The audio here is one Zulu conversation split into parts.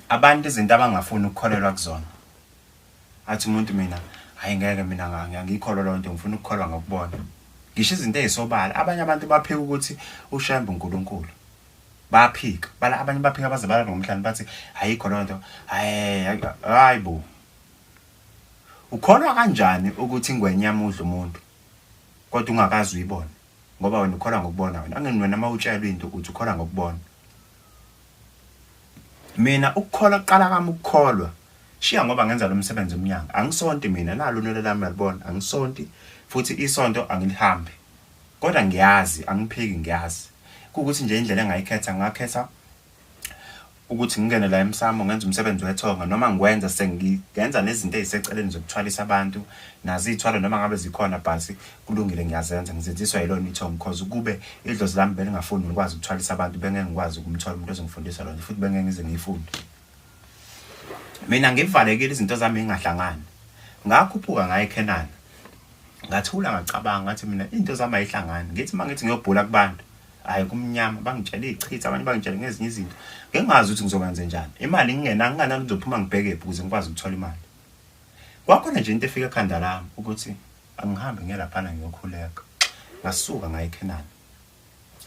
abantu izinto abangafuni ukukholelwa kuzona athi umuntu mina hayi ngeke mina ngiyikholwa lonto ngifuna ukukholwa ngokubona ngisho izinto ezisobala abanye abantu baphika ukuthi ushembe uNkulunkulu baphika bala abanye baphika baze bala nomhlanje bathi ayikho lonto hayibo ukholwa kanjani ukuthi ingwenyama udla umuntu kodwa ungakazi uyibona ngoba wena ukholwa ngokubona wena angeni wena mawutshelwe into ukuthi ukholwa ngokubona mina ukukholwa kuqala kami ukukholwa shiya ngoba ngenza lo msebenzi omnyanga angisonti mina nalo unelo lami yalibona angisonti futhi isonto angilihambi kodwa ngiyazi angiphiki ngiyazi ukuthi nje indlela engayikhetha ngakhetha ukuthi ngingene la emsamo ngenza umsebenzi wethonga noma ngikwenza sengiyenza nezinto eziseceleni zokuthwalisa abantu nazi ithwala noma ngabe zikhona bhasi kulungile ngiyazenza ngizenziswa yilona ithonga because kube idlozi lami belingafuni ukwazi ukuthwalisa abantu bengeke ngikwazi ukumthola umuntu ozongifundisa lona futhi bengeke ngize ngiyifunde mina ngivalekile izinto zami engahlangani ngakhuphuka ngaye eKenani ngathula ngacabanga ngathi mina into zami ayihlangani ngithi mangithi ngiyobhula kubantu hayi kumnyama bangitshela izichitha abanye bangitshela ngezinye izinto ngengazi ukuthi ngizokwenza njani imali ngingenanga ngizophuma ngibheke ukuze ngikwazi ukuthola imali kwakhona nje into efika ekhanda lami ukuthi angihambe ngelaphana ngiyokhuleka ngasuka ngaye eKenani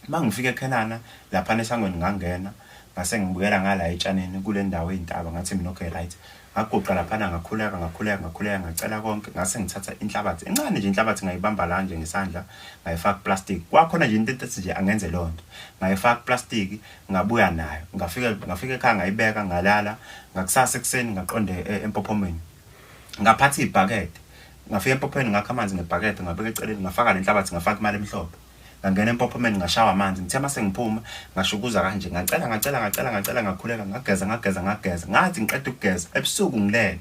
mangifika eKenana lapha esangweni ngangena ngase ngibuyela ngala etshaneni kule ndawo ezintaba ngathi mina okay right ngaguqa lapha ngakhuleka ngacela konke ngase ngithatha inhlabathi encane nje inhlabathi ngayibamba la nje ngesandla ngayifaka plastic kwakhona nje into ethi nje angenze lonto ngayifaka plastic ngabuya nayo ngafika ekhaya ngayibeka ngalala ngakusasa ekseni ngaqonde empophomeni ngaphatha ibhakethi ngafika empophomeni ngakha amanzi ngebhakethi ngabeka eceleni ngafaka le nhlabathi ngafaka imali emhlophe ngangena empophomeni ngashawa amanzi ngithe mase ngiphuma ngashukuza kanje ngacela ngakhuleka ngageza ngathi ngiqeda ukugeza ebusuku ngilele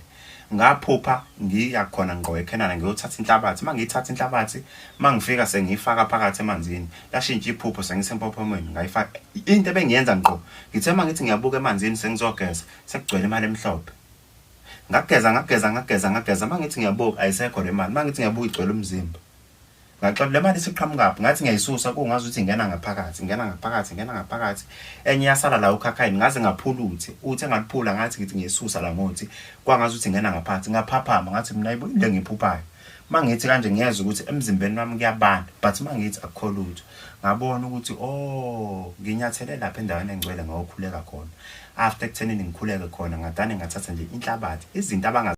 ngaphupha ngiya khona ngqo eKenana ngiyothatha inhlabathi mangiyithatha inhlabathi mangifika sengiyifaka phakathi emanzini lashintsha iphupho sengisempophomeni ngayifaka into ebengiyenza ngqo ngithe mangithi ngiyabuka emanzini sengizogeza sekugcwele imali emhlophe ngageza mangithi ngiyabuka ayisekho le mali mangithi ngiyabuka igcwele umzimba ngaxoxa le mali siqhamuka ngathi ngiyayisusa kungazi ukuthi ngena ngaphakathi enye yasala la ukhakhayini ngaze ngaphula uthi engaliphula ngathi ngithi ngiyisusa la ngothi kwangazi ukuthi ngena ngaphakathi ngaphaphama ngathi mina ayibo into engiphuphayo mangithi kanje ngiyeza ukuthi emzimbeni wami kuyabanda but mangithi akukho lutho ngabona ukuthi nginyathele lapha endaweni engcwele ngawokhuleka khona after ekuthenini ngikhuleke khona ngadane ngathatha nje inhlabathi izinto